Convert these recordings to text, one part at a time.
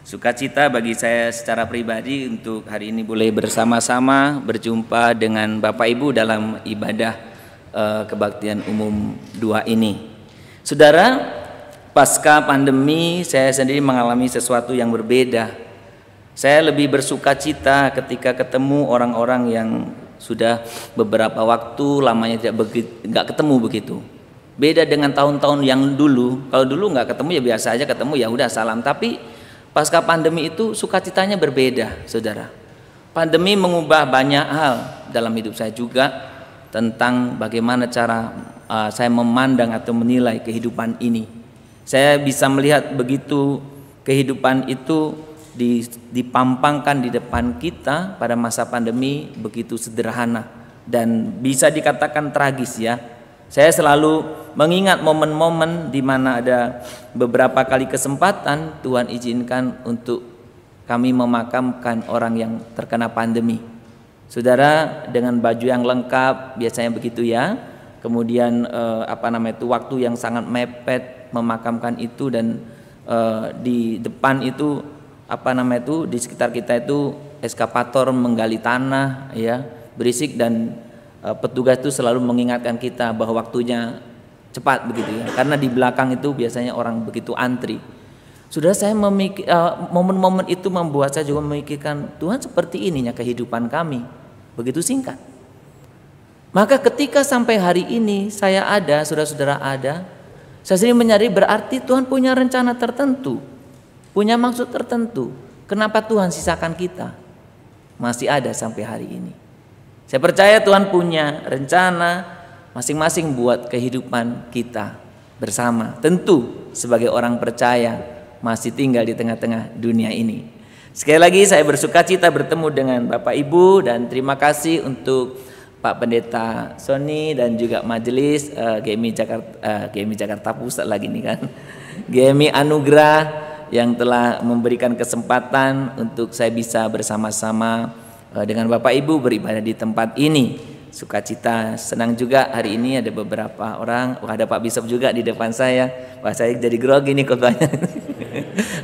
Sukacita bagi saya secara pribadi untuk hari ini boleh bersama-sama berjumpa dengan Bapak Ibu dalam ibadah kebaktian umum 2 ini. Saudara, pasca pandemi saya sendiri mengalami sesuatu yang berbeda. Saya lebih bersukacita ketika ketemu orang-orang yang sudah beberapa waktu lamanya nggak ketemu begitu. Beda dengan tahun-tahun yang dulu. Kalau dulu nggak ketemu ya biasa aja, ketemu ya udah salam. Tapi pasca pandemi itu sukacitanya berbeda, saudara. Pandemi mengubah banyak hal dalam hidup saya juga, tentang bagaimana cara saya memandang atau menilai kehidupan ini. Saya bisa melihat begitu kehidupan itu dipampangkan di depan kita pada masa pandemi begitu sederhana dan bisa dikatakan tragis ya. Saya selalu mengingat momen-momen di mana ada beberapa kali kesempatan Tuhan izinkan untuk kami memakamkan orang yang terkena pandemi. Saudara, dengan baju yang lengkap biasanya begitu ya. Kemudian waktu yang sangat mepet memakamkan itu, dan di depan itu di sekitar kita itu eskavator menggali tanah ya, berisik, dan petugas itu selalu mengingatkan kita bahwa waktunya cepat begitu ya, karena di belakang itu biasanya orang begitu antri. Saudara, saya momen-momen itu membuat saya juga memikirkan, Tuhan seperti ininya kehidupan kami, begitu singkat. Maka ketika sampai hari ini saya ada, saudara-saudara ada, saya sendiri menyadari berarti Tuhan punya rencana tertentu, punya maksud tertentu. Kenapa Tuhan sisakan kita? Masih ada sampai hari ini. Saya percaya Tuhan punya rencana masing-masing buat kehidupan kita bersama. Tentu sebagai orang percaya masih tinggal di tengah-tengah dunia ini. Sekali lagi saya bersukacita bertemu dengan Bapak Ibu, dan terima kasih untuk Pak Pendeta Sony dan juga majelis GMI Jakarta Pusat lagi nih kan. GMI Anugerah yang telah memberikan kesempatan untuk saya bisa bersama-sama dengan Bapak Ibu beribadah di tempat ini. Sukacita, senang juga hari ini ada beberapa orang. Ada Pak Bishop juga di depan saya. Wah, saya jadi grogi nih khotbahnya.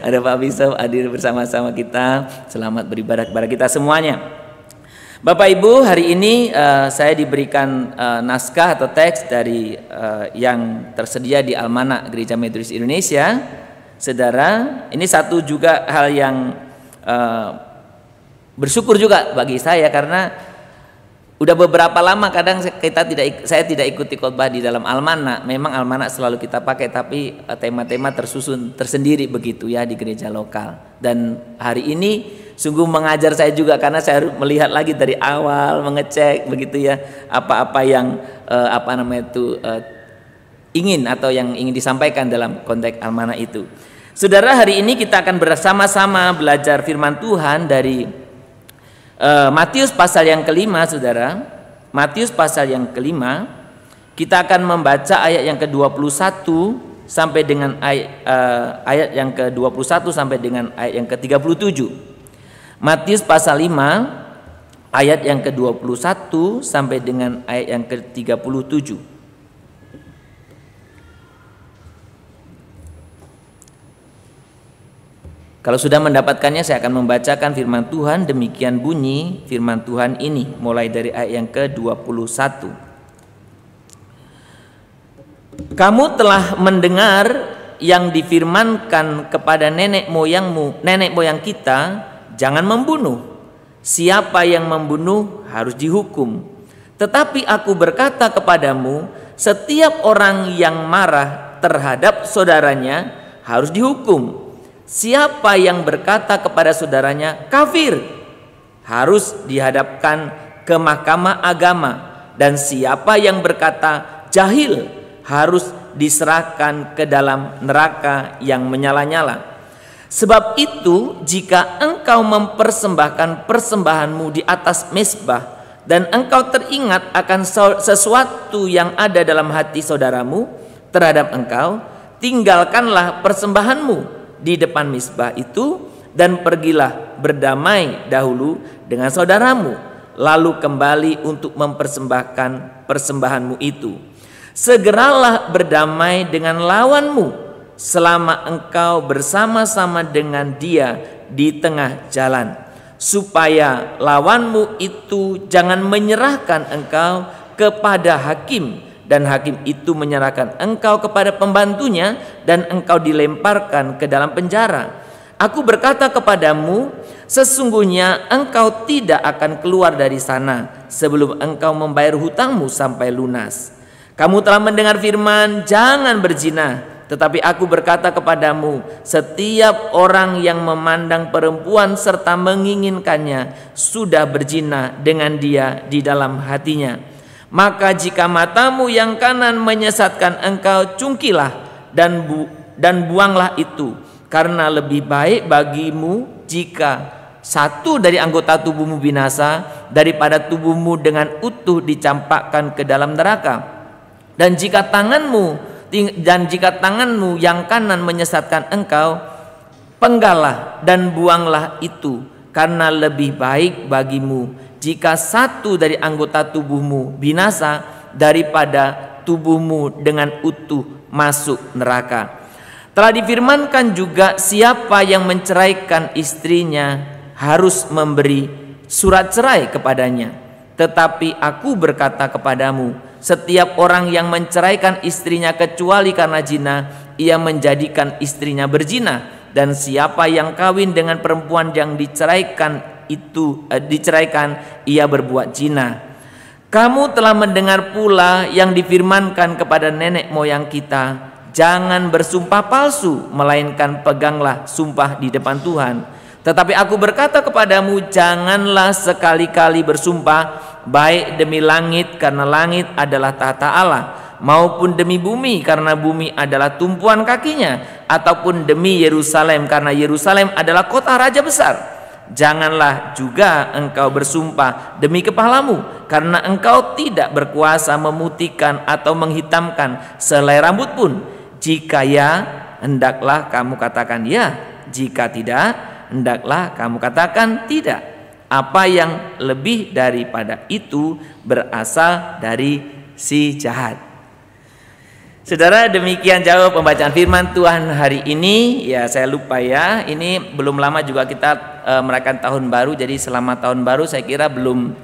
Ada Pak Bishop hadir bersama-sama kita. Selamat beribadah kepada kita semuanya. Bapak Ibu, hari ini saya diberikan naskah atau teks dari yang tersedia di Almanak Gereja Metodis Indonesia. Saudara, ini satu juga hal yang bersyukur juga bagi saya, karena udah beberapa lama kadang saya tidak ikuti khotbah di dalam Almanak. Memang Almanak selalu kita pakai, tapi tema-tema tersusun tersendiri begitu ya di gereja lokal. Dan hari ini sungguh mengajar saya juga, karena saya harus melihat lagi dari awal, mengecek begitu ya apa-apa yang ingin atau yang ingin disampaikan dalam konteks Almanak itu. Saudara, hari ini kita akan bersama-sama belajar firman Tuhan dari Matius pasal yang kelima, saudara. Matius pasal yang kelima. Kita akan membaca ayat yang ke-21 sampai dengan ayat yang ke-21 sampai dengan ayat yang ke-37. Matius pasal 5 ayat yang ke-21 sampai dengan ayat yang ke-37. Kalau sudah mendapatkannya, saya akan membacakan firman Tuhan. Demikian bunyi firman Tuhan ini, mulai dari ayat yang ke-21. Kamu telah mendengar yang difirmankan kepada nenek moyang kita, jangan membunuh. Siapa yang membunuh harus dihukum. Tetapi aku berkata kepadamu, setiap orang yang marah terhadap saudaranya harus dihukum. Siapa yang berkata kepada saudaranya kafir harus dihadapkan ke mahkamah agama, dan siapa yang berkata jahil harus diserahkan ke dalam neraka yang menyala-nyala. Sebab itu, jika engkau mempersembahkan persembahanmu di atas mezbah dan engkau teringat akan sesuatu yang ada dalam hati saudaramu terhadap engkau, tinggalkanlah persembahanmu di depan mezbah itu dan pergilah berdamai dahulu dengan saudaramu, lalu kembali untuk mempersembahkan persembahanmu itu. Segeralah berdamai dengan lawanmu selama engkau bersama-sama dengan dia di tengah jalan, supaya lawanmu itu jangan menyerahkan engkau kepada hakim, dan hakim itu menyerahkan engkau kepada pembantunya, dan engkau dilemparkan ke dalam penjara. Aku berkata kepadamu, sesungguhnya engkau tidak akan keluar dari sana sebelum engkau membayar hutangmu sampai lunas. Kamu telah mendengar firman, jangan berzina. Tetapi aku berkata kepadamu, setiap orang yang memandang perempuan serta menginginkannya sudah berzina dengan dia di dalam hatinya. Maka jika matamu yang kanan menyesatkan engkau, cungkilah dan buanglah itu. Karena lebih baik bagimu jika satu dari anggota tubuhmu binasa daripada tubuhmu dengan utuh dicampakkan ke dalam neraka. Dan jika tanganmu yang kanan menyesatkan engkau, penggallah dan buanglah itu. Karena lebih baik bagimu jika satu dari anggota tubuhmu binasa daripada tubuhmu dengan utuh masuk neraka. Telah difirmankan juga, siapa yang menceraikan istrinya harus memberi surat cerai kepadanya. Tetapi aku berkata kepadamu, setiap orang yang menceraikan istrinya kecuali karena zina, ia menjadikan istrinya berzina. Dan siapa yang kawin dengan perempuan yang diceraikan, ia berbuat zina. Kamu telah mendengar pula yang difirmankan kepada nenek moyang kita, jangan bersumpah palsu, melainkan peganglah sumpah di depan Tuhan. Tetapi aku berkata kepadamu, janganlah sekali-kali bersumpah, baik demi langit karena langit adalah tahta Allah, maupun demi bumi karena bumi adalah tumpuan kakinya, ataupun demi Yerusalem karena Yerusalem adalah kota raja besar. Janganlah juga engkau bersumpah demi kepalamu, karena engkau tidak berkuasa memutihkan atau menghitamkan selai rambut pun. Jika ya, hendaklah kamu katakan ya. Jika tidak, hendaklah kamu katakan tidak. Apa yang lebih daripada itu berasal dari si jahat. Saudara, demikian jauh pembacaan firman Tuhan hari ini. Ya, saya lupa ya, ini belum lama juga kita merayakan tahun baru. Jadi selamat tahun baru, saya kira belum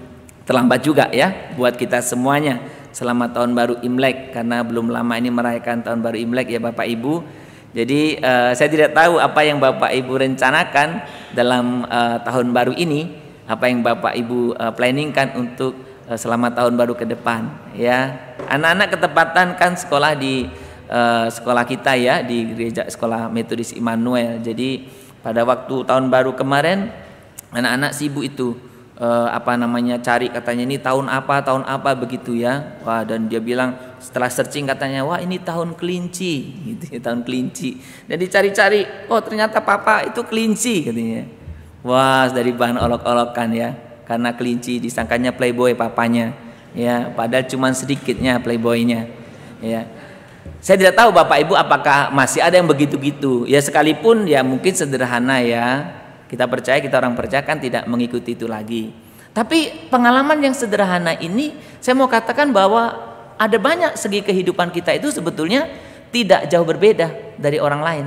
terlambat juga ya buat kita semuanya. Selamat tahun baru Imlek, karena belum lama ini merayakan tahun baru Imlek ya Bapak Ibu. Jadi saya tidak tahu apa yang Bapak Ibu rencanakan dalam tahun baru ini, apa yang Bapak Ibu planningkan untuk selamat tahun baru ke depan ya. Anak-anak ketepatan kan sekolah di sekolah kita ya, di gereja sekolah Metodis Immanuel. Jadi pada waktu tahun baru kemarin anak-anak sibuk itu cari, katanya ini tahun apa begitu ya. Wah, dan dia bilang setelah searching katanya, wah ini tahun kelinci gitu ya, tahun kelinci. Dan dicari-cari, oh ternyata papa itu kelinci katanya. Wah, dari bahan olok-olokan ya, karena kelinci disangkanya playboy papanya ya, padahal cuma sedikitnya playboynya ya. Saya tidak tahu Bapak Ibu apakah masih ada yang begitu-gitu ya, sekalipun ya mungkin sederhana ya. Kita percaya, kita orang percaya kan tidak mengikuti itu lagi. Tapi pengalaman yang sederhana ini, saya mau katakan bahwa ada banyak segi kehidupan kita itu sebetulnya tidak jauh berbeda dari orang lain.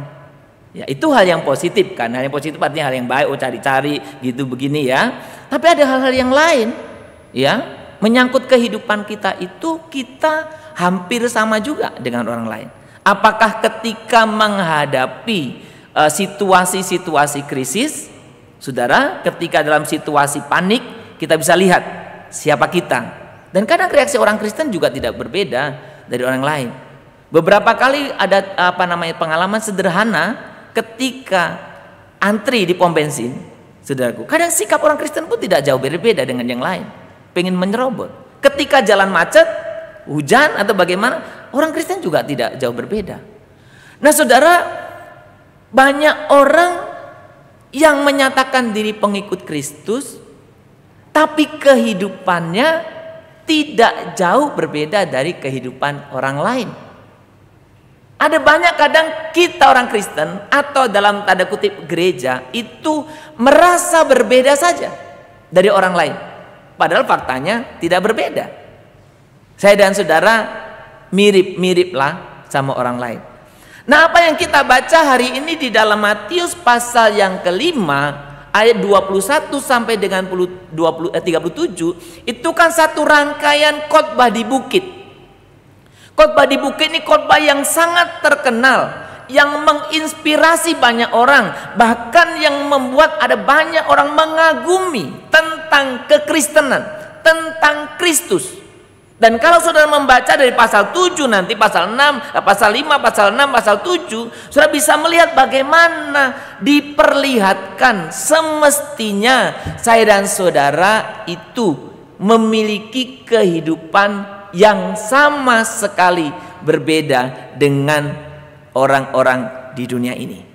Ya, itu hal yang positif kan, hal yang positif artinya hal yang baik, oh cari-cari gitu begini ya. Tapi ada hal-hal yang lain ya, menyangkut kehidupan kita itu kita hampir sama juga dengan orang lain. Apakah ketika menghadapi situasi-situasi krisis, saudara, ketika dalam situasi panik kita bisa lihat siapa kita. Dan kadang reaksi orang Kristen juga tidak berbeda dari orang lain. Beberapa kali ada pengalaman sederhana ketika antri di pom bensin, saudaraku. Kadang sikap orang Kristen pun tidak jauh berbeda dengan yang lain, pengen menyerobot. Ketika jalan macet, hujan atau bagaimana, orang Kristen juga tidak jauh berbeda. Nah saudara, banyak orang yang menyatakan diri pengikut Kristus, tapi kehidupannya tidak jauh berbeda dari kehidupan orang lain. Ada banyak kadang kita orang Kristen atau dalam tanda kutip gereja itu merasa berbeda saja dari orang lain, padahal faktanya tidak berbeda. Saya dan saudara mirip-mirip lah sama orang lain. Nah, apa yang kita baca hari ini di dalam Matius pasal yang kelima ayat 21 sampai dengan 37 itu kan satu rangkaian khotbah di bukit. Khotbah di bukit ini khotbah yang sangat terkenal, yang menginspirasi banyak orang, bahkan yang membuat ada banyak orang mengagumi tentang kekristenan, tentang Kristus. Dan kalau saudara membaca dari pasal 7 nanti, pasal 6, pasal 5, pasal 6, pasal 7, saudara bisa melihat bagaimana diperlihatkan semestinya saya dan saudara itu memiliki kehidupan yang sama sekali berbeda dengan orang-orang di dunia ini.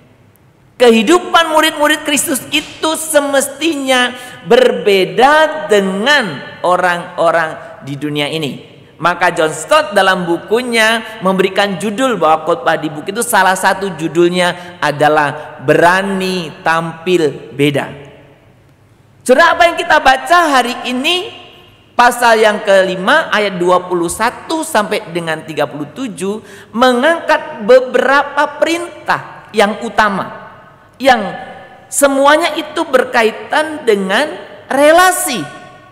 Kehidupan murid-murid Kristus itu semestinya berbeda dengan orang-orang di dunia ini. Maka John Stott dalam bukunya memberikan judul bahwa khotbah di bukit itu salah satu judulnya adalah berani tampil beda. Saudara, apa yang kita baca hari ini pasal yang kelima ayat 21 sampai dengan 37 mengangkat beberapa perintah yang utama, yang semuanya itu berkaitan dengan relasi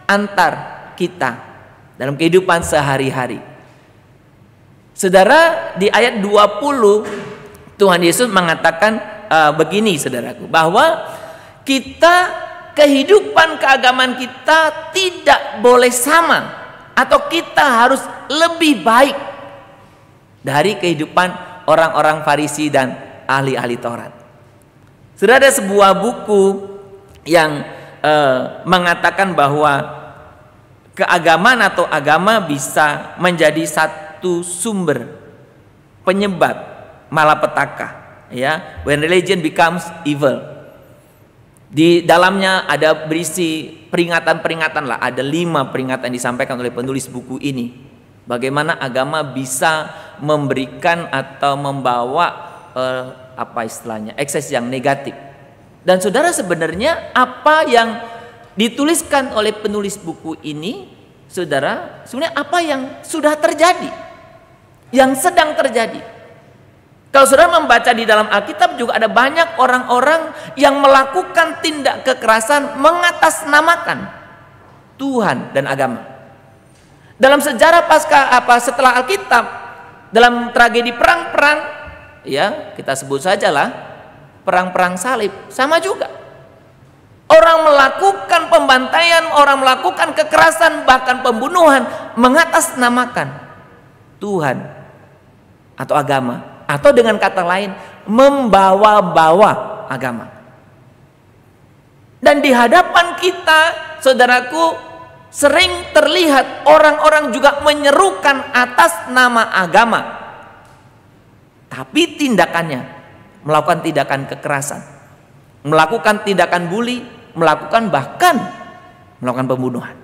antar kita dalam kehidupan sehari-hari. Saudara, di ayat 20 Tuhan Yesus mengatakan begini saudaraku, bahwa kehidupan keagamaan kita tidak boleh sama, atau kita harus lebih baik dari kehidupan orang-orang Farisi dan ahli-ahli Taurat. Sudah ada sebuah buku yang mengatakan bahwa keagamaan atau agama bisa menjadi satu sumber penyebab malapetaka, ya, when religion becomes evil. Di dalamnya ada berisi peringatan-peringatan lah, ada 5 peringatan disampaikan oleh penulis buku ini. Bagaimana agama bisa memberikan atau membawa ekses yang negatif. Dan saudara, sebenarnya apa yang dituliskan oleh penulis buku ini, saudara, sebenarnya apa yang sudah terjadi, yang sedang terjadi. Kalau saudara membaca di dalam Alkitab juga ada banyak orang-orang yang melakukan tindak kekerasan mengatasnamakan Tuhan dan agama. Dalam sejarah setelah Alkitab, dalam tragedi perang-perang, ya kita sebut sajalah perang-perang salib, sama juga. Orang melakukan pembantaian, orang melakukan kekerasan, bahkan pembunuhan mengatasnamakan Tuhan atau agama, atau dengan kata lain membawa-bawa agama. Dan di hadapan kita, saudaraku, sering terlihat orang-orang juga menyerukan atas nama agama, tapi tindakannya melakukan tindakan kekerasan, melakukan tindakan bully, bahkan melakukan pembunuhan,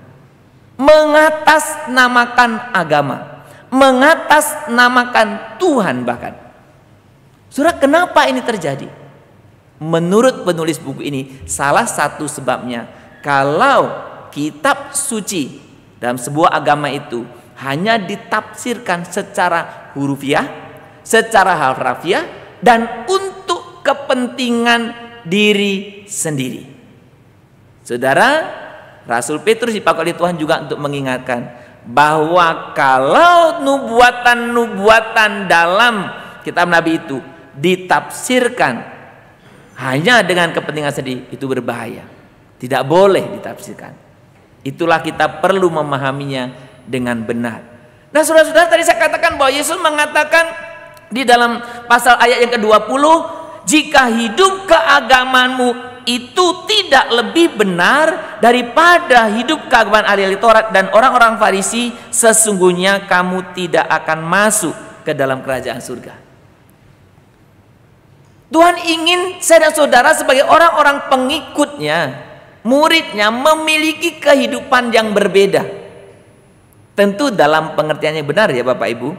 mengatasnamakan agama, mengatasnamakan Tuhan bahkan. Saudara, kenapa ini terjadi? Menurut penulis buku ini, salah satu sebabnya kalau kitab suci dalam sebuah agama itu hanya ditafsirkan secara hurufiah, secara harfiah, dan untuk kepentingan diri sendiri. Saudara, Rasul Petrus dipakai oleh Tuhan juga untuk mengingatkan bahwa kalau nubuatan-nubuatan dalam kitab Nabi itu ditafsirkan hanya dengan kepentingan sendiri, itu berbahaya. Tidak boleh ditafsirkan. Itulah kita perlu memahaminya dengan benar. Nah, saudara-saudara, tadi saya katakan bahwa Yesus mengatakan di dalam pasal ayat yang ke-20, jika hidup keagamaanmu itu tidak lebih benar daripada hidup keagamaan ahli Taurat dan orang-orang Farisi, sesungguhnya kamu tidak akan masuk ke dalam kerajaan surga. Tuhan ingin saya dan saudara sebagai orang-orang pengikutnya, muridnya, memiliki kehidupan yang berbeda. Tentu dalam pengertiannya benar ya Bapak Ibu.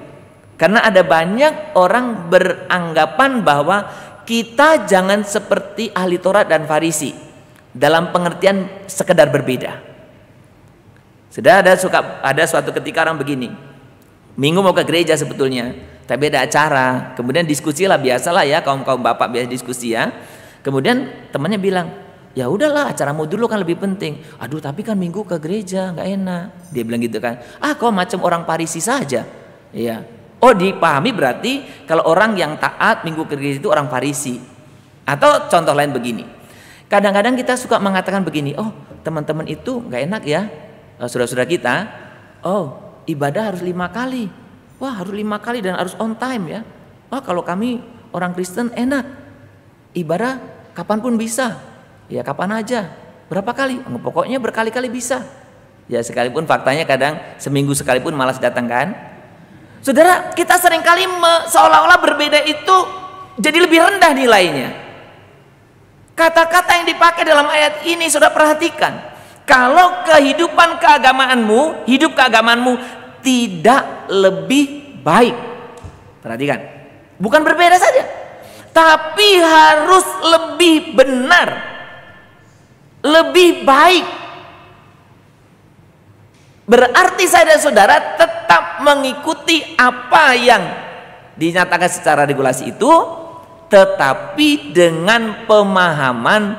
Karena ada banyak orang beranggapan bahwa kita jangan seperti ahli Taurat dan Farisi dalam pengertian sekedar berbeda. Sudah ada suatu ketika orang begini, minggu mau ke gereja sebetulnya, tapi ada acara. Kemudian diskusi lah, biasalah ya kaum bapak biasa diskusi ya. Kemudian temannya bilang, ya udahlah acaramu dulu kan lebih penting. Aduh tapi kan minggu ke gereja nggak enak. Dia bilang gitu kan. Ah kau macam orang Farisi saja. Iya. Oh dipahami berarti kalau orang yang taat minggu ke gereja itu orang Farisi. Atau contoh lain begini. Kadang-kadang kita suka mengatakan begini. Oh teman-teman itu nggak enak ya. Saudara-saudara kita. Oh ibadah harus 5 kali. Wah harus 5 kali dan harus on time ya. Wah kalau kami orang Kristen enak. Ibadah kapanpun bisa. Ya kapan aja. Berapa kali? Pokoknya berkali-kali bisa. Ya sekalipun faktanya kadang seminggu sekalipun malas datang kan. Saudara, kita seringkali seolah-olah berbeda itu jadi lebih rendah nilainya. Kata-kata yang dipakai dalam ayat ini saudara perhatikan. Kalau kehidupan keagamaanmu, hidup keagamaanmu tidak lebih baik. Perhatikan. Bukan berbeda saja, tapi harus lebih benar, lebih baik. Berarti saya dan saudara tetap mengikuti apa yang dinyatakan secara regulasi itu, tetapi dengan pemahaman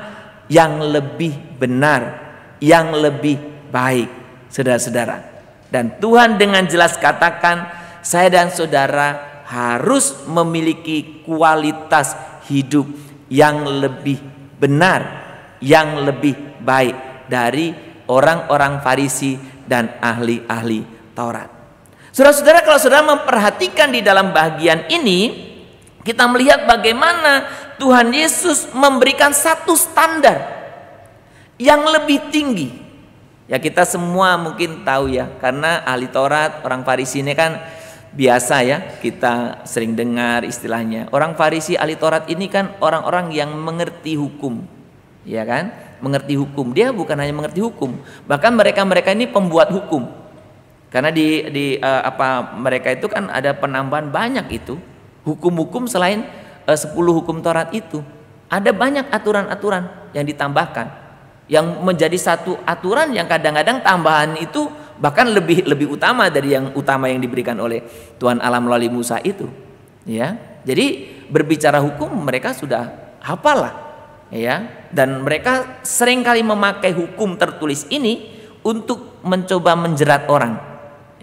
yang lebih benar, yang lebih baik, saudara-saudara. Dan Tuhan dengan jelas katakan, saya dan saudara harus memiliki kualitas hidup yang lebih benar, yang lebih baik dari orang-orang Farisi dan ahli-ahli Taurat. Saudara-saudara, kalau saudara memperhatikan di dalam bagian ini, kita melihat bagaimana Tuhan Yesus memberikan satu standar yang lebih tinggi. Ya kita semua mungkin tahu ya, karena ahli Taurat, orang Farisi ini kan biasa ya, kita sering dengar istilahnya. Orang Farisi, ahli Taurat ini kan orang-orang yang mengerti hukum, ya kan? Mengerti hukum. Dia bukan hanya mengerti hukum, bahkan mereka ini pembuat hukum. Karena mereka itu kan ada penambahan banyak itu hukum-hukum selain 10 hukum Taurat itu. Ada banyak aturan-aturan yang ditambahkan, yang menjadi satu aturan yang kadang-kadang tambahan itu bahkan lebih utama dari yang utama yang diberikan oleh Tuhan Allah melalui Musa itu. Ya, jadi berbicara hukum mereka sudah hafal lah, ya. Dan mereka seringkali memakai hukum tertulis ini untuk mencoba menjerat orang,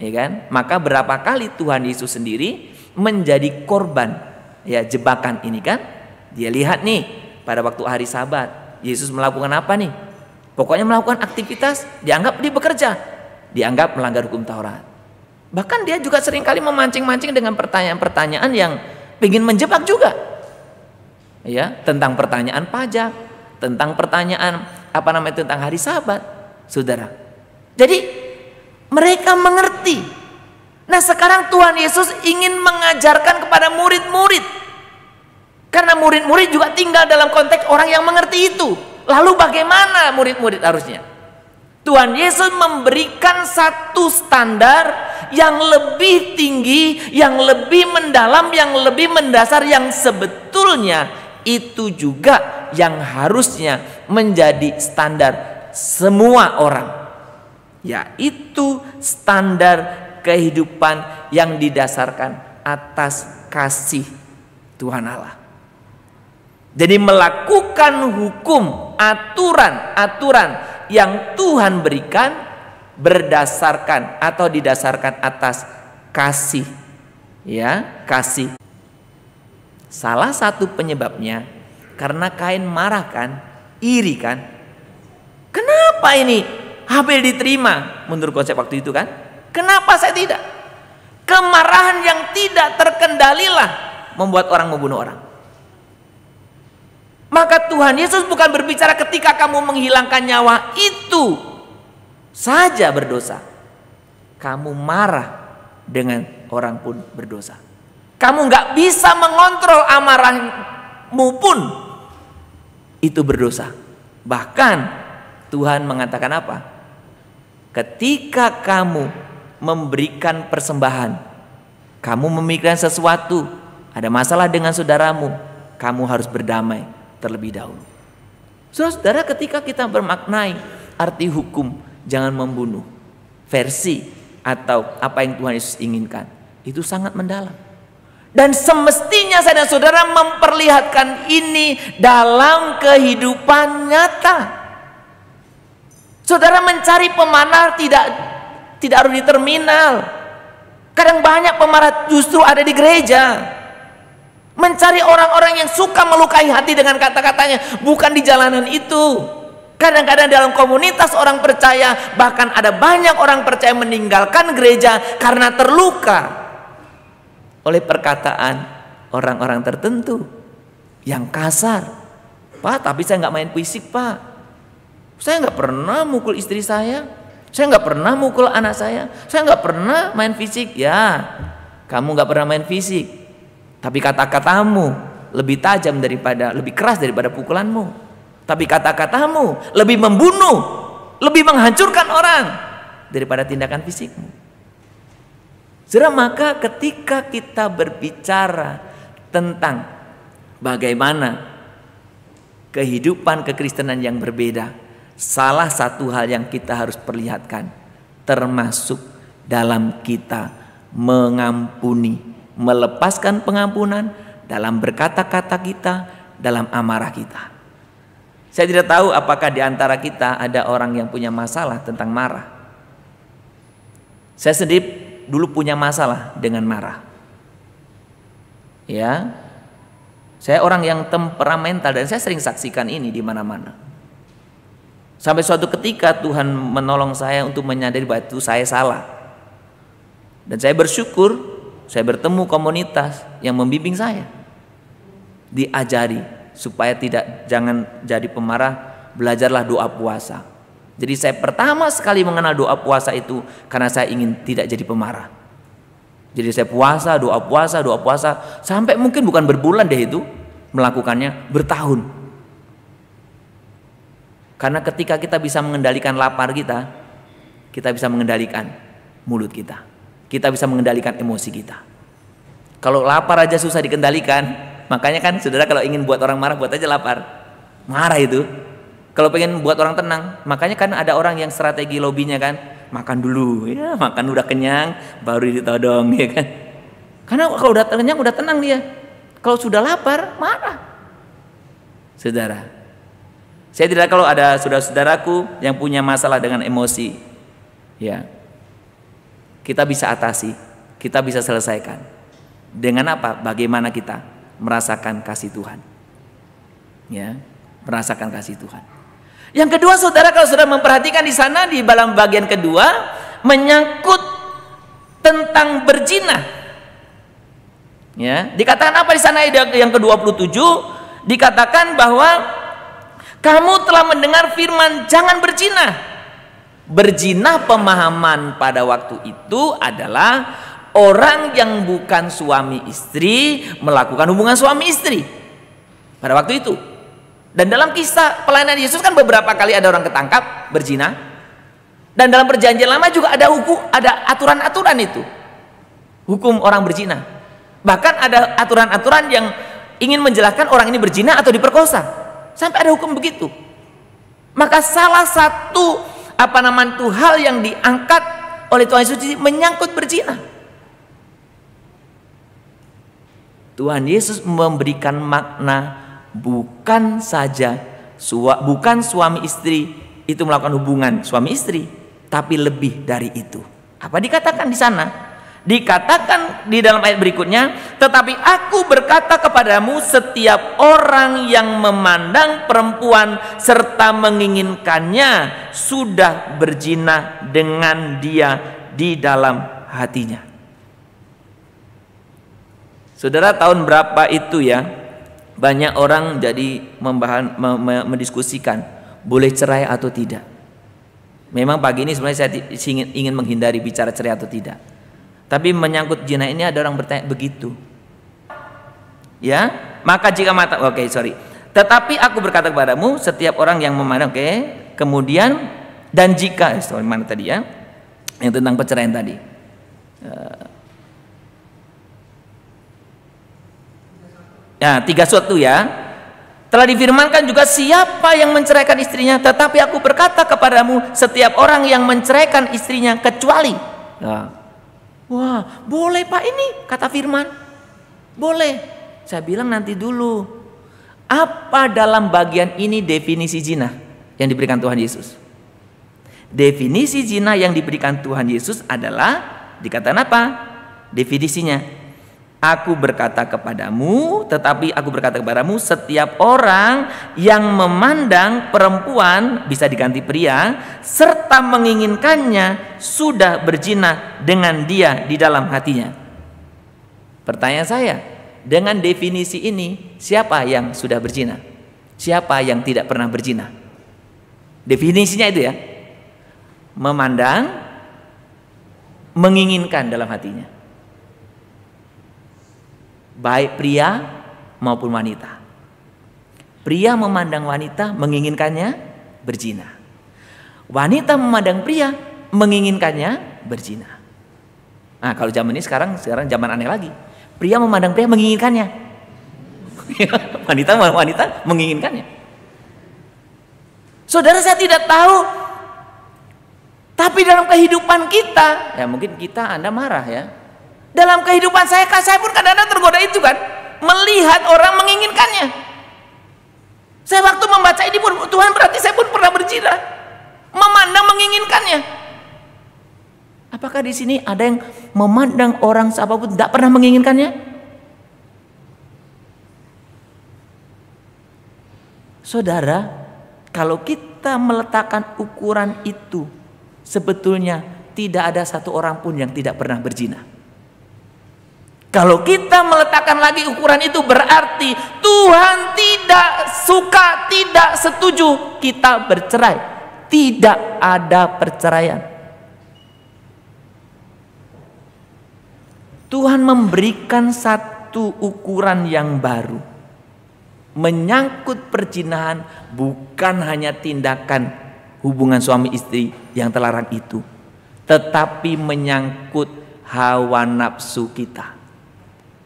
ya kan? Maka berapa kali Tuhan Yesus sendiri menjadi korban, ya jebakan ini kan? Dia lihat nih pada waktu hari Sabat, Yesus melakukan apa nih? Pokoknya melakukan aktivitas, dianggap dia bekerja, dianggap melanggar hukum Taurat. Bahkan dia juga seringkali memancing-mancing dengan pertanyaan-pertanyaan yang ingin menjebak juga, ya, tentang pertanyaan pajak, tentang pertanyaan tentang hari Sabat, saudara. Jadi mereka mengerti. Nah sekarang Tuhan Yesus ingin mengajarkan kepada murid-murid, karena murid-murid juga tinggal dalam konteks orang yang mengerti itu. Lalu bagaimana murid-murid harusnya? Tuhan Yesus memberikan satu standar yang lebih tinggi, yang lebih mendalam, yang lebih mendasar, yang sebetulnya itu juga yang harusnya menjadi standar semua orang, yaitu standar kehidupan yang didasarkan atas kasih Tuhan Allah. Jadi melakukan hukum, aturan-aturan yang Tuhan berikan berdasarkan atau didasarkan atas kasih, ya, kasih. Salah satu penyebabnya karena Kain marah kan, iri kan. Kenapa ini Habil diterima menurut konsep waktu itu kan? Kenapa saya tidak? Kemarahan yang tidak terkendalilah membuat orang membunuh orang. Maka Tuhan Yesus bukan berbicara ketika kamu menghilangkan nyawa itu saja berdosa. Kamu marah dengan orang pun berdosa. Kamu nggak bisa mengontrol amarahmu pun itu berdosa. Bahkan Tuhan mengatakan apa? Ketika kamu memberikan persembahan, kamu memikirkan sesuatu, ada masalah dengan saudaramu, kamu harus berdamai terlebih dahulu. Saudara, ketika kita bermaknai arti hukum jangan membunuh, versi atau apa yang Tuhan Yesus inginkan, itu sangat mendalam. Dan semestinya saya dan saudara memperlihatkan ini dalam kehidupan nyata. Saudara mencari pemarah tidak harus di terminal. Kadang banyak pemarah justru ada di gereja. Mencari orang-orang yang suka melukai hati dengan kata-katanya, bukan di jalanan itu. Kadang-kadang dalam komunitas orang percaya, bahkan ada banyak orang percaya meninggalkan gereja karena terluka oleh perkataan orang-orang tertentu yang kasar. Pak, tapi saya nggak main fisik, Pak. Saya nggak pernah mukul istri saya nggak pernah mukul anak saya nggak pernah main fisik. Ya, kamu nggak pernah main fisik, tapi kata-katamu lebih tajam lebih keras daripada pukulanmu. Tapi kata-katamu lebih membunuh, lebih menghancurkan orang daripada tindakan fisikmu. Saudara, maka ketika kita berbicara tentang bagaimana kehidupan kekristenan yang berbeda, salah satu hal yang kita harus perlihatkan termasuk dalam kita mengampuni, melepaskan pengampunan dalam berkata-kata kita, dalam amarah kita. Saya tidak tahu apakah di antara kita ada orang yang punya masalah tentang marah. Saya sendiri dulu punya masalah dengan marah. Ya, saya orang yang temperamental dan saya sering saksikan ini di mana-mana. Sampai suatu ketika Tuhan menolong saya untuk menyadari bahwa itu saya salah. Dan saya bersyukur, saya bertemu komunitas yang membimbing saya, diajari supaya jangan jadi pemarah. Belajarlah doa puasa. Jadi saya pertama sekali mengenal doa puasa itu karena saya ingin tidak jadi pemarah. Jadi saya doa puasa sampai mungkin bukan berbulan deh itu melakukannya, bertahun. Karena ketika kita bisa mengendalikan lapar kita bisa mengendalikan mulut kita. Kita bisa mengendalikan emosi kita. Kalau lapar aja susah dikendalikan, makanya kan saudara kalau ingin buat orang marah, buat aja lapar. Marah itu. Kalau pengen buat orang tenang, makanya kan ada orang yang strategi lobbynya kan, makan dulu, ya makan udah kenyang, baru ditodong, ya kan. Karena kalau udah kenyang udah tenang dia. Kalau sudah lapar, marah. Saudara, saya tidak, kalau ada saudara-saudaraku yang punya masalah dengan emosi, ya, kita bisa atasi, kita bisa selesaikan. Dengan apa? Bagaimana kita merasakan kasih Tuhan, ya, merasakan kasih Tuhan. Yang kedua, saudara, kalau saudara memperhatikan di sana di dalam bagian kedua menyangkut tentang berzina. Ya, dikatakan apa di sana yang ke-27? Dikatakan bahwa kamu telah mendengar firman jangan berzina. Berzina pemahaman pada waktu itu adalah orang yang bukan suami istri melakukan hubungan suami istri pada waktu itu. Dan dalam kisah pelayanan Yesus kan beberapa kali ada orang ketangkap berzina. Dan dalam perjanjian lama juga ada aturan-aturan itu. Hukum orang berzina. Bahkan ada aturan-aturan yang ingin menjelaskan orang ini berzina atau diperkosa. Sampai ada hukum begitu. Maka salah satu hal yang diangkat oleh Tuhan Yesus menyangkut berzina. Tuhan Yesus memberikan makna bukan suami istri itu melakukan hubungan suami istri, tapi lebih dari itu. Apa dikatakan di sana? Dikatakan di dalam ayat berikutnya, tetapi aku berkata kepadamu, setiap orang yang memandang perempuan serta menginginkannya sudah berzina dengan dia di dalam hatinya. Saudara, tahun berapa itu ya? Banyak orang jadi mendiskusikan boleh cerai atau tidak. Memang pagi ini sebenarnya saya ingin menghindari bicara cerai atau tidak. Tapi menyangkut zina ini ada orang bertanya begitu. Ya, maka jika tetapi aku berkata kepadamu, setiap orang yang memandang, kemudian dan jika mana tadi ya? Yang tentang perceraian tadi. Ya, 31 ya. Telah difirmankan juga siapa yang menceraikan istrinya, tetapi aku berkata kepadamu, setiap orang yang menceraikan istrinya kecuali. Nah, wah, boleh Pak ini kata firman. Boleh. Saya bilang nanti dulu. Apa dalam bagian ini definisi zina yang diberikan Tuhan Yesus? Definisi zina yang diberikan Tuhan Yesus adalah, dikatakan apa? Definisinya, aku berkata kepadamu, tetapi aku berkata kepadamu, setiap orang yang memandang perempuan, bisa diganti pria, serta menginginkannya, sudah berzina dengan dia di dalam hatinya. Pertanyaan saya, dengan definisi ini, siapa yang sudah berzina? Siapa yang tidak pernah berzina? Definisinya itu ya, memandang, menginginkan dalam hatinya, baik pria maupun wanita. Pria memandang wanita, menginginkannya, berzina. Wanita memandang pria, menginginkannya, berzina. Nah, kalau zaman ini sekarang zaman aneh lagi. Pria memandang pria, menginginkannya. Wanita menginginkannya. Saudara, saya tidak tahu, tapi dalam kehidupan kita, ya mungkin Anda marah ya. Dalam kehidupan saya pun kadang-kadang tergoda itu kan, melihat orang menginginkannya. Saya waktu membaca ini pun, Tuhan, berarti saya pun pernah berzina, memandang menginginkannya. Apakah di sini ada yang memandang orang siapapun tidak pernah menginginkannya? Saudara, kalau kita meletakkan ukuran itu, sebetulnya tidak ada satu orang pun yang tidak pernah berzina. Kalau kita meletakkan lagi ukuran itu, berarti Tuhan tidak suka, tidak setuju kita bercerai. Tidak ada perceraian. Tuhan memberikan satu ukuran yang baru. Menyangkut perzinahan bukan hanya tindakan hubungan suami istri yang terlarang itu, tetapi menyangkut hawa nafsu kita.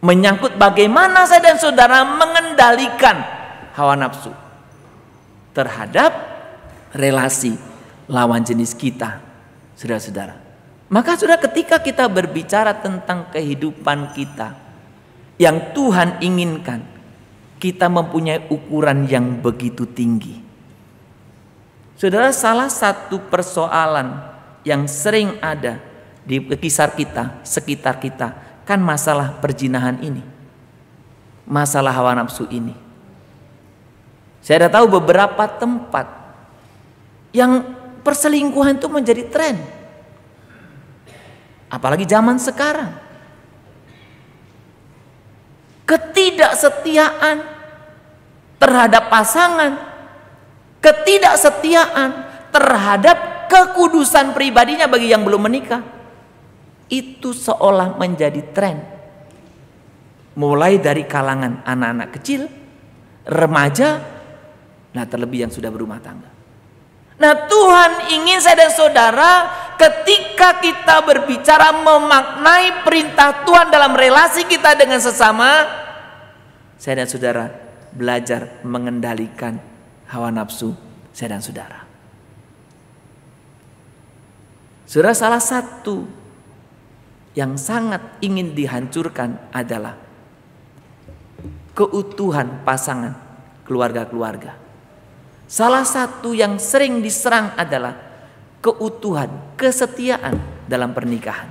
Menyangkut bagaimana saya dan saudara mengendalikan hawa nafsu terhadap relasi lawan jenis kita, saudara-saudara. Maka saudara, ketika kita berbicara tentang kehidupan kita yang Tuhan inginkan, kita mempunyai ukuran yang begitu tinggi. Saudara, salah satu persoalan yang sering ada di sekitar kita, kan masalah perzinahan ini, masalah hawa nafsu ini. Saya sudah tahu beberapa tempat yang perselingkuhan itu menjadi tren, apalagi zaman sekarang. Ketidaksetiaan terhadap pasangan, ketidaksetiaan terhadap kekudusan pribadinya bagi yang belum menikah, itu seolah menjadi tren. Mulai dari kalangan anak-anak kecil, remaja, nah terlebih yang sudah berumah tangga. Nah, Tuhan ingin saya dan saudara, ketika kita berbicara memaknai perintah Tuhan dalam relasi kita dengan sesama, saya dan saudara belajar mengendalikan hawa nafsu saya dan saudara. Saudara, salah satu yang sangat ingin dihancurkan adalah keutuhan pasangan, keluarga-keluarga. Salah satu yang sering diserang adalah keutuhan, kesetiaan dalam pernikahan.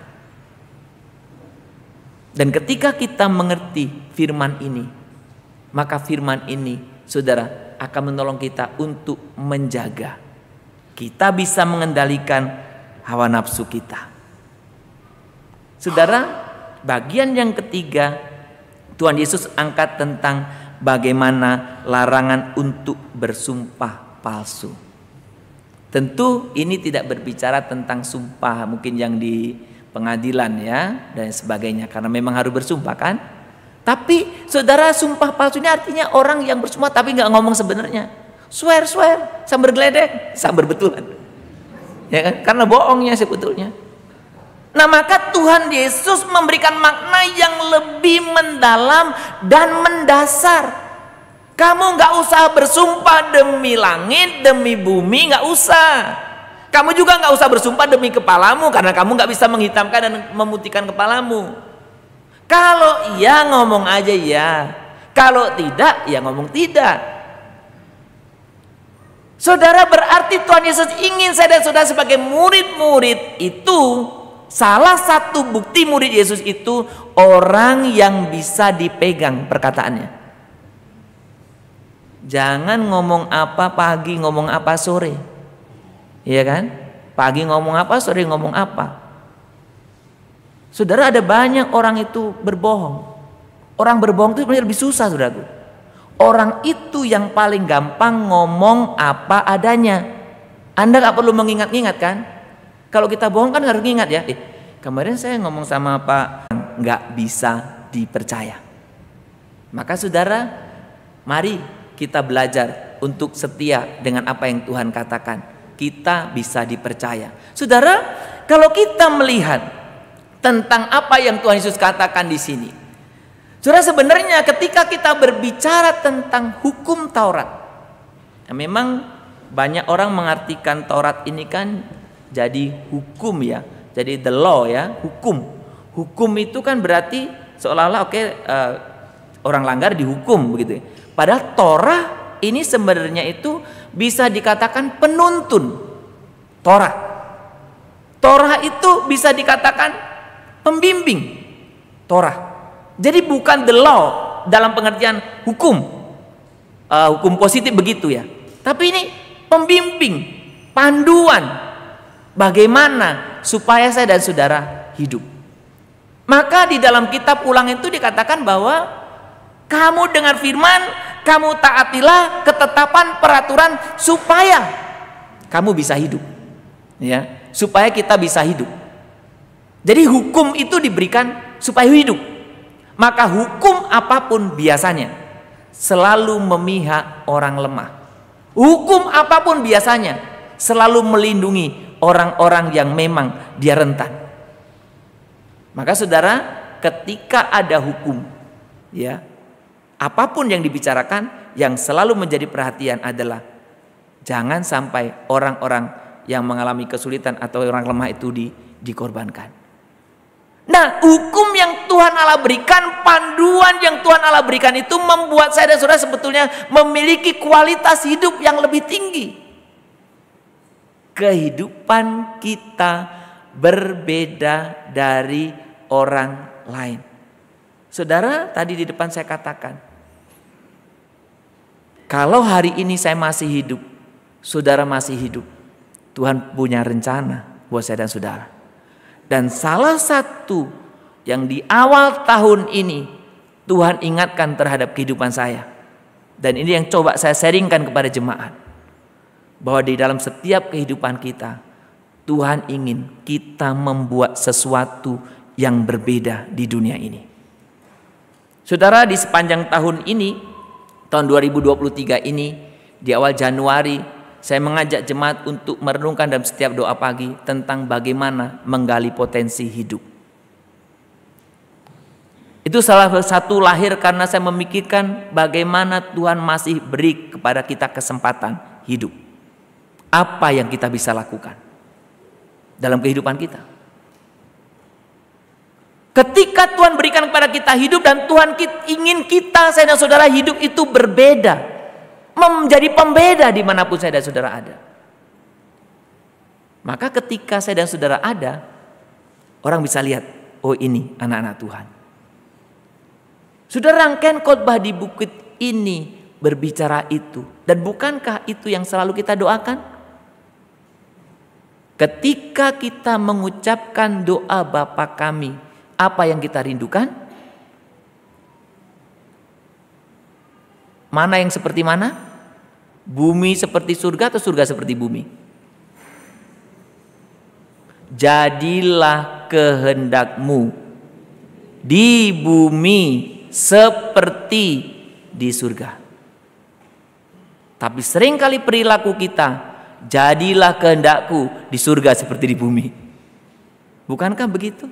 Dan ketika kita mengerti firman ini, maka firman ini, saudara, akan menolong kita untuk menjaga. Kita bisa mengendalikan hawa nafsu kita. Saudara, bagian yang ketiga, Tuhan Yesus angkat tentang bagaimana larangan untuk bersumpah palsu. Tentu ini tidak berbicara tentang sumpah mungkin yang di pengadilan ya dan sebagainya, karena memang harus bersumpah kan. Tapi saudara, sumpah palsu ini artinya orang yang bersumpah tapi nggak ngomong sebenarnya. Swear, sambar geledek, sambar betulan. Ya kan? Karena bohongnya sebetulnya. Nah, maka Tuhan Yesus memberikan makna yang lebih mendalam dan mendasar. Kamu nggak usah bersumpah demi langit, demi bumi, nggak usah. Kamu juga nggak usah bersumpah demi kepalamu, karena kamu nggak bisa menghitamkan dan memutihkan kepalamu. Kalau iya ngomong aja ya, kalau tidak ya ngomong tidak. Saudara, berarti Tuhan Yesus ingin saya dan saudara sebagai murid-murid itu, salah satu bukti murid Yesus itu orang yang bisa dipegang perkataannya. Jangan ngomong apa pagi, ngomong apa sore. Iya kan? Pagi ngomong apa, sore ngomong apa. Saudara, ada banyak orang itu berbohong. Orang berbohong itu lebih susah, saudaraku. Orang itu yang paling gampang ngomong apa adanya. Anda gak perlu mengingat-ingat kan? Kalau kita bohong kan harus ingat ya. Kemarin saya ngomong sama Pak, gak bisa dipercaya. Maka saudara, mari kita belajar untuk setia dengan apa yang Tuhan katakan. Kita bisa dipercaya. Saudara, kalau kita melihat tentang apa yang Tuhan Yesus katakan di sini, saudara, sebenarnya ketika kita berbicara tentang hukum Taurat, ya memang banyak orang mengartikan Taurat ini kan jadi hukum ya, jadi the law ya, hukum. Hukum itu kan berarti seolah-olah orang langgar dihukum begitu. Padahal Torah ini sebenarnya itu bisa dikatakan penuntun. Torah itu bisa dikatakan pembimbing. Torah. Jadi bukan the law dalam pengertian hukum, hukum positif begitu ya. Tapi ini pembimbing, panduan bagaimana supaya saya dan saudara hidup. Maka di dalam kitab Ulang itu dikatakan bahwa kamu dengar firman, kamu taatilah ketetapan peraturan supaya kamu bisa hidup. Ya, supaya kita bisa hidup. Jadi hukum itu diberikan supaya hidup. Maka hukum apapun biasanya selalu memihak orang lemah. Hukum apapun biasanya selalu melindungi orang-orang yang memang dia rentan. Maka saudara, ketika ada hukum, ya, apapun yang dibicarakan, yang selalu menjadi perhatian adalah jangan sampai orang-orang yang mengalami kesulitan atau orang lemah itu dikorbankan. Nah, hukum yang Tuhan Allah berikan, panduan yang Tuhan Allah berikan itu membuat saya dan saudara sebetulnya memiliki kualitas hidup yang lebih tinggi. Kehidupan kita berbeda dari orang lain. Saudara, tadi di depan saya katakan, kalau hari ini saya masih hidup, saudara masih hidup, Tuhan punya rencana buat saya dan saudara. Dan salah satu yang di awal tahun ini Tuhan ingatkan terhadap kehidupan saya, dan ini yang coba saya sharingkan kepada jemaat, bahwa di dalam setiap kehidupan kita Tuhan ingin kita membuat sesuatu yang berbeda di dunia ini. Saudara, di sepanjang tahun ini, tahun 2023 ini, di awal Januari, saya mengajak jemaat untuk merenungkan dalam setiap doa pagi tentang bagaimana menggali potensi hidup. Itu salah satu lahir karena saya memikirkan bagaimana Tuhan masih beri kepada kita kesempatan hidup. Apa yang kita bisa lakukan dalam kehidupan kita. Ketika Tuhan berikan kepada kita hidup, dan Tuhan ingin kita, saya dan saudara, hidup itu berbeda, menjadi pembeda dimanapun saya dan saudara ada. Maka ketika saya dan saudara ada, orang bisa lihat, oh ini anak-anak Tuhan. Sudah rangkaian khotbah di bukit ini berbicara itu, dan bukankah itu yang selalu kita doakan? Ketika kita mengucapkan doa Bapa kami, apa yang kita rindukan? Mana yang seperti mana? Bumi seperti surga atau surga seperti bumi? Jadilah kehendakmu di bumi seperti di surga. Tapi seringkali perilaku kita, jadilah kehendakku di surga seperti di bumi. Bukankah begitu?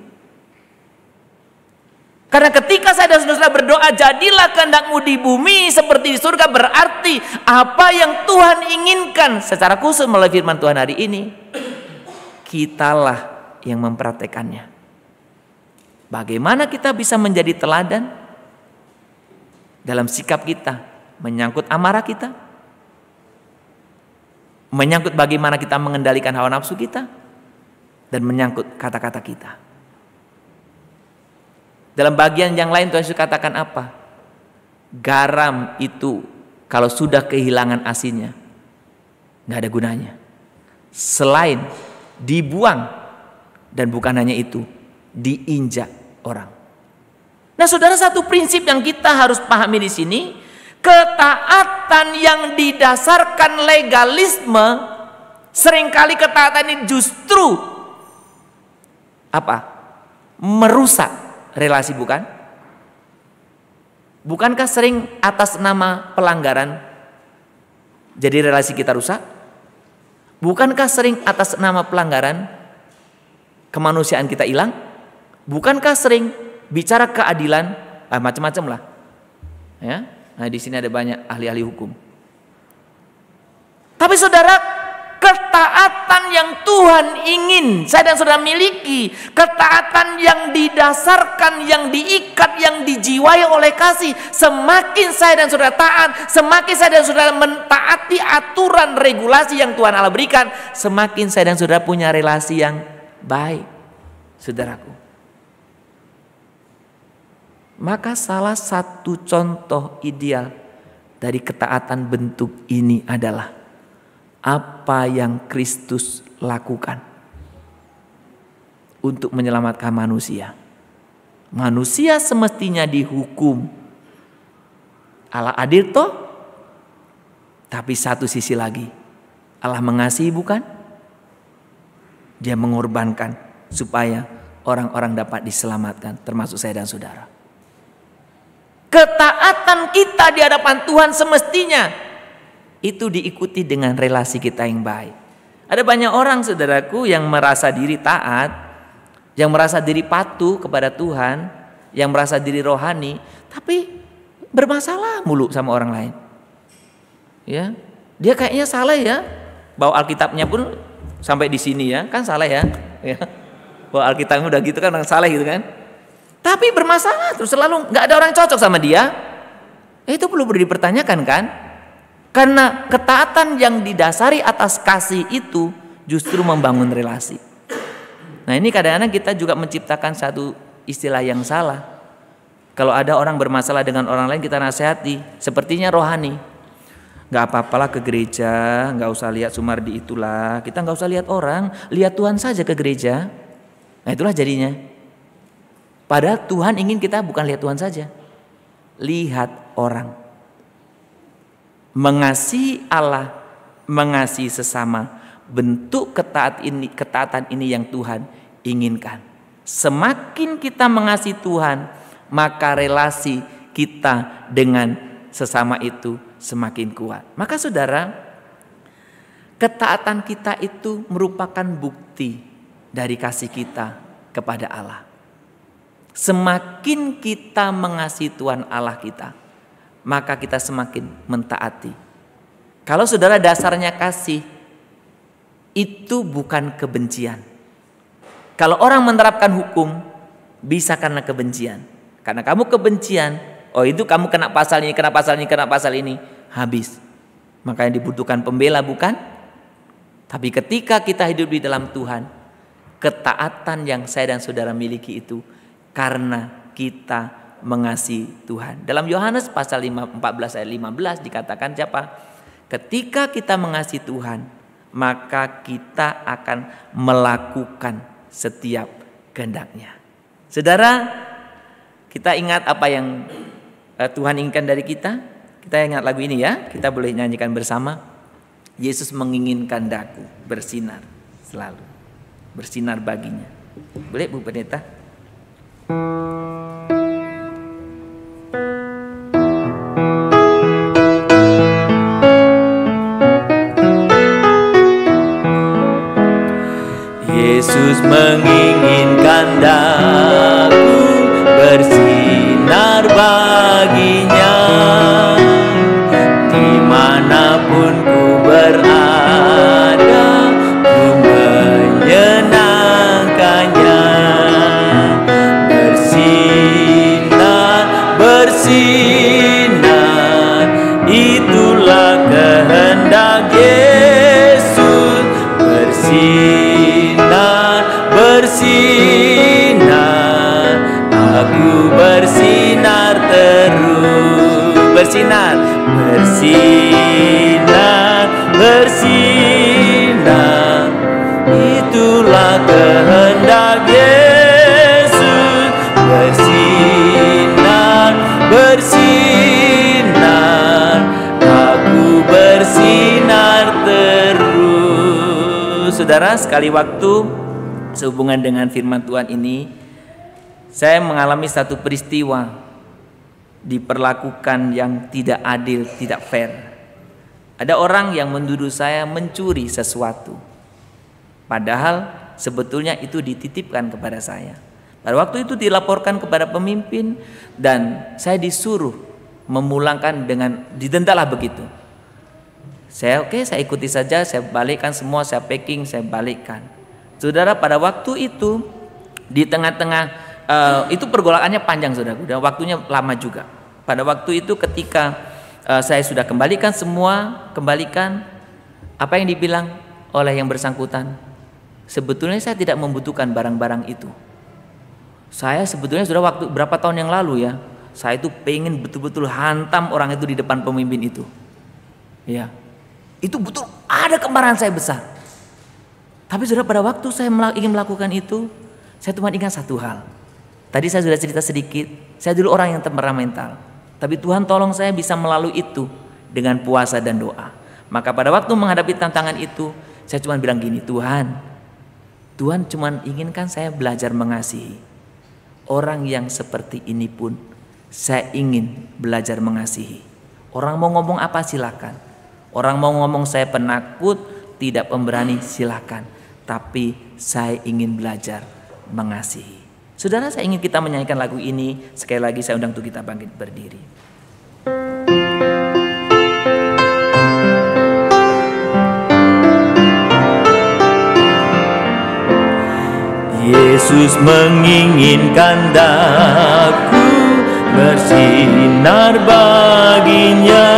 Karena ketika saya dan saudara berdoa, jadilah kehendakmu di bumi seperti di surga, berarti apa yang Tuhan inginkan secara khusus melalui firman Tuhan hari ini, kitalah yang mempraktekannya. Bagaimana kita bisa menjadi teladan dalam sikap kita, menyangkut amarah kita, menyangkut bagaimana kita mengendalikan hawa nafsu kita, dan menyangkut kata-kata kita. Dalam bagian yang lain Tuhan Yesus katakan apa? Garam itu kalau sudah kehilangan asinnya, nggak ada gunanya. Selain dibuang, dan bukan hanya itu, diinjak orang. Nah, saudara, satu prinsip yang kita harus pahami di sini, ketaatan yang didasarkan legalisme, seringkali ketaatan ini justru apa? Merusak relasi, bukan? Bukankah sering atas nama pelanggaran jadi relasi kita rusak? Bukankah sering atas nama pelanggaran kemanusiaan kita hilang? Bukankah sering bicara keadilan, macam-macam lah, ya. Nah, di sini ada banyak ahli-ahli hukum. Tapi saudara, ketaatan yang Tuhan ingin saya dan saudara miliki, ketaatan yang didasarkan, yang diikat, yang dijiwai oleh kasih. Semakin saya dan saudara taat, semakin saya dan saudara mentaati aturan regulasi yang Tuhan Allah berikan, semakin saya dan saudara punya relasi yang baik, saudaraku. Maka salah satu contoh ideal dari ketaatan bentuk ini adalah apa yang Kristus lakukan untuk menyelamatkan manusia. Manusia semestinya dihukum. Allah adil toh? Tapi satu sisi lagi, Allah mengasihi, bukan? Dia mengorbankan supaya orang-orang dapat diselamatkan, termasuk saya dan saudara. Ketaatan kita di hadapan Tuhan semestinya itu diikuti dengan relasi kita yang baik. Ada banyak orang, saudaraku, yang merasa diri taat, yang merasa diri patuh kepada Tuhan, yang merasa diri rohani, tapi bermasalah mulu sama orang lain. Ya, dia kayaknya salah ya. Bawa Alkitabnya pun sampai di sini ya, kan salah ya. Bawa Alkitabnya udah gitu kan salah gitu kan. Tapi bermasalah terus, selalu nggak ada orang cocok sama dia. Itu perlu dipertanyakan kan? Karena ketaatan yang didasari atas kasih itu justru membangun relasi. Nah, ini kadang-kadang kita juga menciptakan satu istilah yang salah. Kalau ada orang bermasalah dengan orang lain, kita nasihati, sepertinya rohani. Nggak apa-apalah ke gereja, nggak usah lihat Sumardi itulah. Kita nggak usah lihat orang, lihat Tuhan saja ke gereja. Nah, itulah jadinya. Padahal Tuhan ingin kita bukan lihat Tuhan saja, lihat orang. Mengasihi Allah, mengasihi sesama, bentuk ketaatan ini yang Tuhan inginkan. Semakin kita mengasihi Tuhan, maka relasi kita dengan sesama itu semakin kuat. Maka saudara, ketaatan kita itu merupakan bukti dari kasih kita kepada Allah. Semakin kita mengasihi Tuhan Allah kita, maka kita semakin mentaati. Kalau saudara dasarnya kasih, itu bukan kebencian. Kalau orang menerapkan hukum, bisa karena kebencian. Karena kamu kebencian, oh itu kamu kena pasal ini, kena pasal ini, kena pasal ini, habis. Makanya dibutuhkan pembela, bukan? Tapi ketika kita hidup di dalam Tuhan, ketaatan yang saya dan saudara miliki itu karena kita mengasihi Tuhan. Dalam Yohanes pasal 14 ayat 15 dikatakan siapa? Ketika kita mengasihi Tuhan, maka kita akan melakukan setiap kehendak-Nya. Saudara, kita ingat apa yang Tuhan inginkan dari kita. Kita ingat lagu ini ya, kita boleh nyanyikan bersama. Yesus menginginkan daku bersinar selalu, bersinar baginya. Boleh Bu Pendeta? Yesus menginginkan daku bersinar baginya, dimanapun ku berada, ku menyenangkannya. bersinar, bersinar, bersinar. Itulah kehendak Yesus. Bersinar, bersinar, aku bersinar terus. Saudara, sekali waktu sehubungan dengan firman Tuhan ini, saya mengalami satu peristiwa diperlakukan yang tidak adil, tidak fair. Ada orang yang menuduh saya mencuri sesuatu, padahal sebetulnya itu dititipkan kepada saya. Pada waktu itu dilaporkan kepada pemimpin dan saya disuruh memulangkan dengan didentalah begitu. Saya ikuti saja, saya balikkan semua, saya packing, saya balikkan. Saudara, pada waktu itu di tengah-tengah itu pergolakannya panjang, saudara, dan waktunya lama juga. Pada waktu itu ketika saya sudah kembalikan semua, apa yang dibilang oleh yang bersangkutan? Sebetulnya saya tidak membutuhkan barang-barang itu. Saya sebetulnya sudah waktu berapa tahun yang lalu ya, saya itu pengen betul-betul hantam orang itu di depan pemimpin itu. Ya, itu betul ada kemarahan saya besar. Tapi sudah pada waktu saya ingin melakukan itu, saya cuma ingat satu hal. Tadi saya sudah cerita sedikit, saya dulu orang yang temperamental. Tapi Tuhan tolong saya bisa melalui itu dengan puasa dan doa. Maka pada waktu menghadapi tantangan itu, saya cuma bilang gini, Tuhan cuma inginkan saya belajar mengasihi. Orang yang seperti ini pun saya ingin belajar mengasihi. Orang mau ngomong apa silakan. Orang mau ngomong saya penakut, tidak pemberani silakan. Tapi saya ingin belajar mengasihi. Saudara, saya ingin kita menyanyikan lagu ini. Sekali lagi saya undang untuk kita bangkit berdiri. Yesus menginginkan daku bersinar baginya,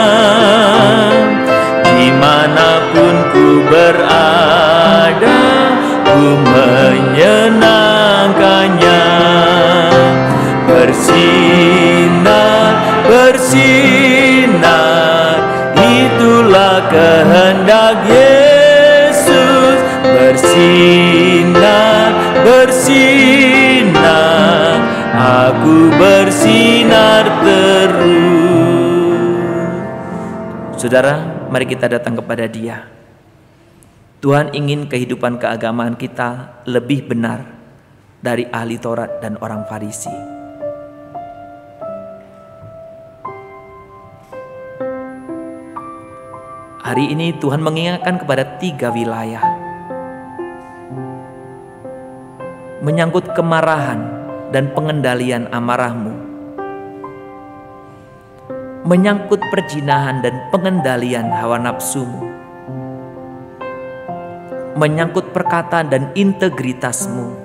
dimanapun ku berada, ku menyenangkannya. Bersinar, bersinar, itulah kehendak Yesus. Bersinar, bersinar, aku bersinar terus. Saudara, mari kita datang kepada Dia. Tuhan ingin kehidupan keagamaan kita lebih benar dari ahli Taurat dan orang Farisi. Hari ini Tuhan mengingatkan kepada 3 wilayah. Menyangkut kemarahan dan pengendalian amarahmu. Menyangkut perzinahan dan pengendalian hawa nafsumu. Menyangkut perkataan dan integritasmu.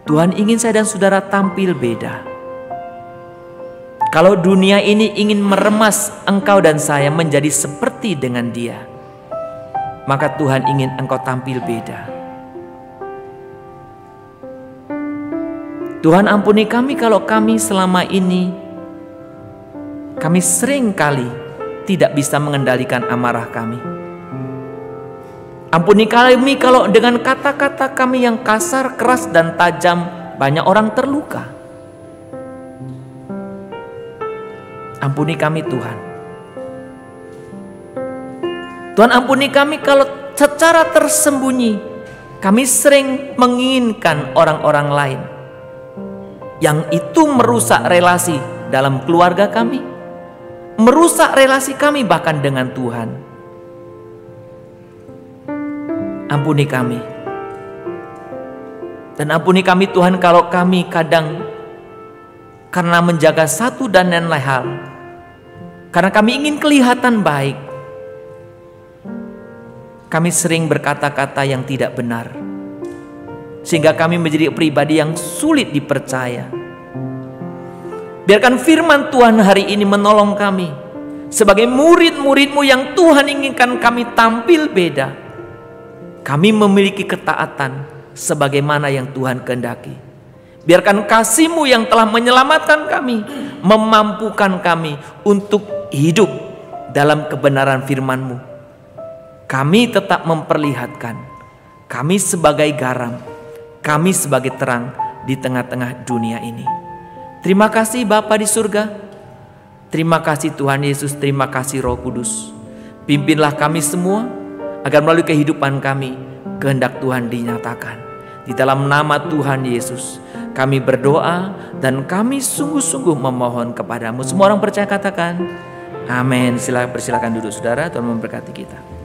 Tuhan ingin saya dan saudara tampil beda. Kalau dunia ini ingin meremas engkau dan saya menjadi seperti dengan Dia, maka Tuhan ingin engkau tampil beda. Tuhan ampuni kami kalau kami selama ini, kami sering kali tidak bisa mengendalikan amarah kami. Ampuni kami kalau dengan kata-kata kami yang kasar, keras, dan tajam banyak orang terluka. Ampuni kami Tuhan. Tuhan ampuni kami kalau secara tersembunyi kami sering menginginkan orang-orang lain, yang itu merusak relasi dalam keluarga kami, merusak relasi kami bahkan dengan Tuhan. Ampuni kami. Dan ampuni kami Tuhan kalau kami kadang karena menjaga satu dan lain hal, karena kami ingin kelihatan baik, kami sering berkata-kata yang tidak benar, sehingga kami menjadi pribadi yang sulit dipercaya. Biarkan firman Tuhan hari ini menolong kami sebagai murid-murid-Mu yang Tuhan inginkan kami tampil beda. Kami memiliki ketaatan sebagaimana yang Tuhan kehendaki. Biarkan kasih-Mu yang telah menyelamatkan kami, memampukan kami untuk hidup dalam kebenaran firman-Mu. Kami tetap memperlihatkan, kami sebagai garam, kami sebagai terang di tengah-tengah dunia ini. Terima kasih Bapa di surga. Terima kasih Tuhan Yesus, terima kasih Roh Kudus. Pimpinlah kami semua, agar melalui kehidupan kami, kehendak Tuhan dinyatakan. Di dalam nama Tuhan Yesus, kami berdoa dan kami sungguh-sungguh memohon kepadamu. Semua orang percaya katakan, amin. Persilakan duduk saudara, Tuhan memberkati kita.